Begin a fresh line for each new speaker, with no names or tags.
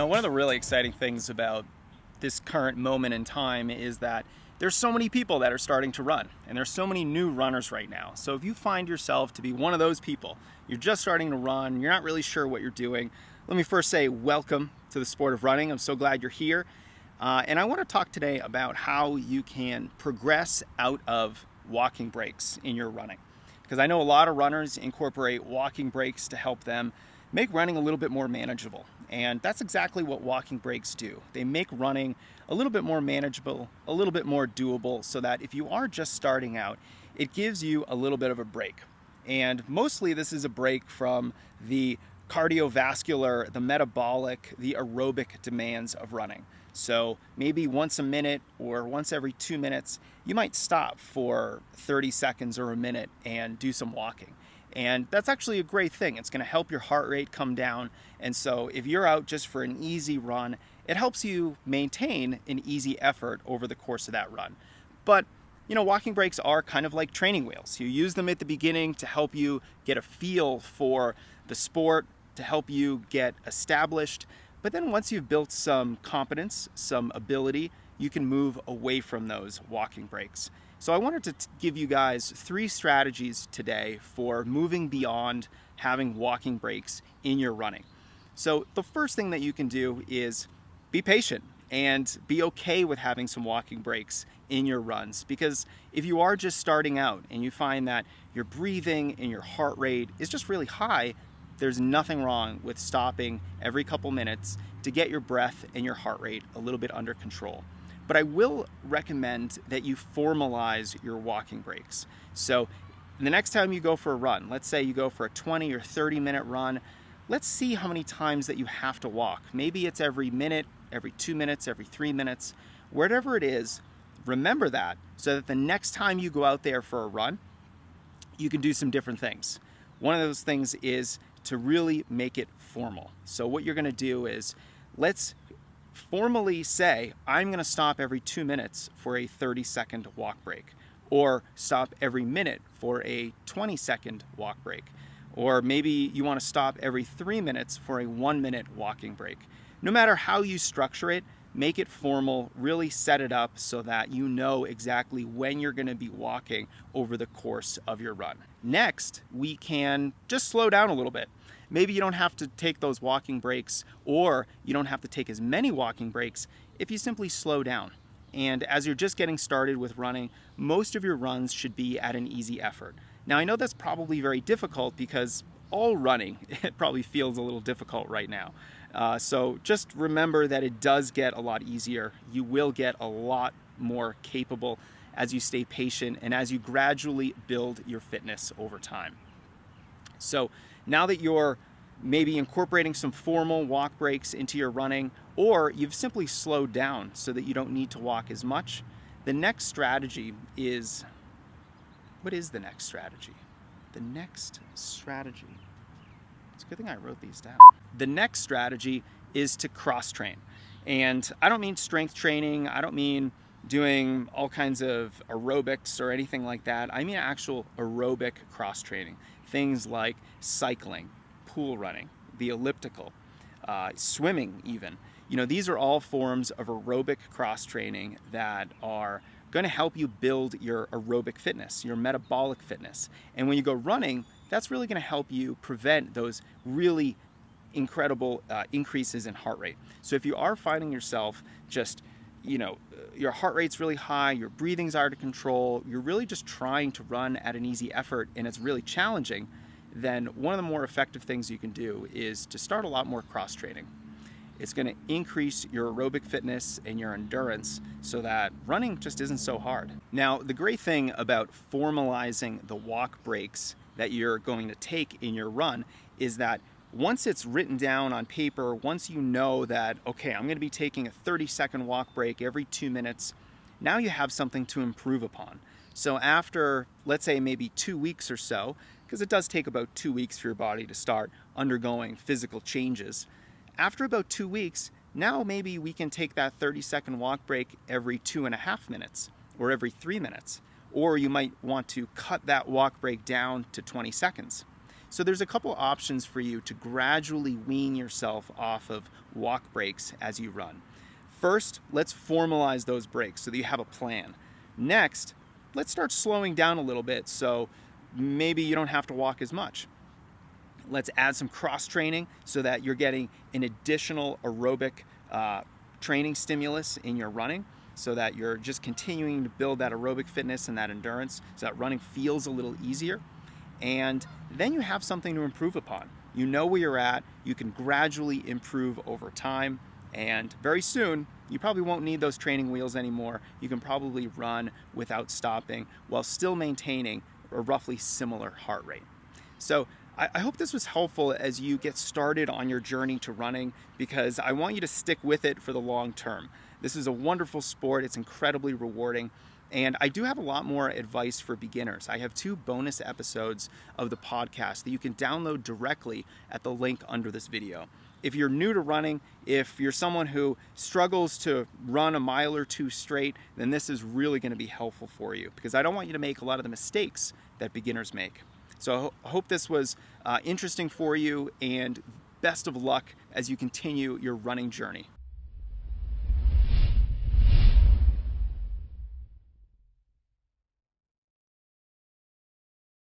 one of the really exciting things about this current moment in time is that there's so many people that are starting to run, and there's so many new runners right now. So if you find yourself to be one of those people, you're just starting to run, you're not really sure what you're doing, let me first say welcome to the sport of running. I'm so glad you're here. And I want to talk today about how you can progress out of walking breaks in your running. Because I know a lot of runners incorporate walking breaks to help them make running a little bit more manageable. And that's exactly what walking breaks do. They make running a little bit more manageable, a little bit more doable, so that if you are just starting out, it gives you a little bit of a break. And mostly this is a break from the cardiovascular, the metabolic, the aerobic demands of running. So maybe once a minute or once every 2 minutes, you might stop for 30 seconds or a minute and do some walking. And that's actually a great thing. It's going to help your heart rate come down. And so if you're out just for an easy run, it helps you maintain an easy effort over the course of that run. But walking breaks are kind of like training wheels. You use them at the beginning to help you get a feel for the sport, to help you get established. But then once you've built some competence, some ability, you can move away from those walking breaks. So I wanted to give you guys 3 strategies today for moving beyond having walking breaks in your running. So the first thing that you can do is be patient and be okay with having some walking breaks in your runs. Because if you are just starting out and you find that your breathing and your heart rate is just really high, there's nothing wrong with stopping every couple minutes to get your breath and your heart rate a little bit under control. But I will recommend that you formalize your walking breaks. So the next time you go for a run, let's say you go for a 20 or 30 minute run, let's see how many times that you have to walk. Maybe it's every minute, every 2 minutes, every 3 minutes, whatever it is, remember that so that the next time you go out there for a run, you can do some different things. One of those things is to really make it formal. So what you're going to do is let's formally say, I'm going to stop every 2 minutes for a 30-second walk break, or stop every minute for a 20-second walk break, or maybe you want to stop every 3 minutes for a 1-minute walking break. No matter how you structure it, make it formal, really set it up so that you know exactly when you're going to be walking over the course of your run. Next, we can just slow down a little bit. Maybe you don't have to take those walking breaks, or you don't have to take as many walking breaks if you simply slow down. And as you're just getting started with running, most of your runs should be at an easy effort. Now, I know that's probably very difficult because all running, it probably feels a little difficult right now. So just remember that it does get a lot easier. You will get a lot more capable as you stay patient and as you gradually build your fitness over time. So now that you're maybe incorporating some formal walk breaks into your running, or you've simply slowed down so that you don't need to walk as much, the next strategy is, what is the next strategy? The next strategy, it's a good thing I wrote these down. The next strategy is to cross-train. And I don't mean strength training, I don't mean doing all kinds of aerobics or anything like that. I mean actual aerobic cross-training. Things like cycling, pool running, the elliptical, swimming even. These are all forms of aerobic cross-training that are going to help you build your aerobic fitness, your metabolic fitness. And when you go running, that's really going to help you prevent those really incredible increases in heart rate. So if you are finding yourself just, your heart rate's really high, your breathing's out of control, you're really just trying to run at an easy effort and it's really challenging, then one of the more effective things you can do is to start a lot more cross-training. It's going to increase your aerobic fitness and your endurance so that running just isn't so hard. Now, the great thing about formalizing the walk breaks that you're going to take in your run is that once it's written down on paper, once you know that, okay, I'm going to be taking a 30-second walk break every 2 minutes, now you have something to improve upon. So after, let's say maybe 2 weeks or so, because it does take about 2 weeks for your body to start undergoing physical changes, after about 2 weeks, now maybe we can take that 30-second walk break every 2.5 minutes or every 3 minutes. Or you might want to cut that walk break down to 20 seconds. So there's a couple options for you to gradually wean yourself off of walk breaks as you run. First, let's formalize those breaks so that you have a plan. Next, let's start slowing down a little bit so maybe you don't have to walk as much. Let's add some cross training so that you're getting an additional aerobic training stimulus in your running, so that you're just continuing to build that aerobic fitness and that endurance so that running feels a little easier. And then you have something to improve upon. You know where you're at, you can gradually improve over time, and very soon you probably won't need those training wheels anymore. You can probably run without stopping while still maintaining a roughly similar heart rate. So I hope this was helpful as you get started on your journey to running, because I want you to stick with it for the long term. This is a wonderful sport, it's incredibly rewarding, and I do have a lot more advice for beginners. I have 2 bonus episodes of the podcast that you can download directly at the link under this video. If you're new to running, if you're someone who struggles to run a mile or 2 straight, then this is really going to be helpful for you, because I don't want you to make a lot of the mistakes that beginners make. So I hope this was interesting for you, and best of luck as you continue your running journey.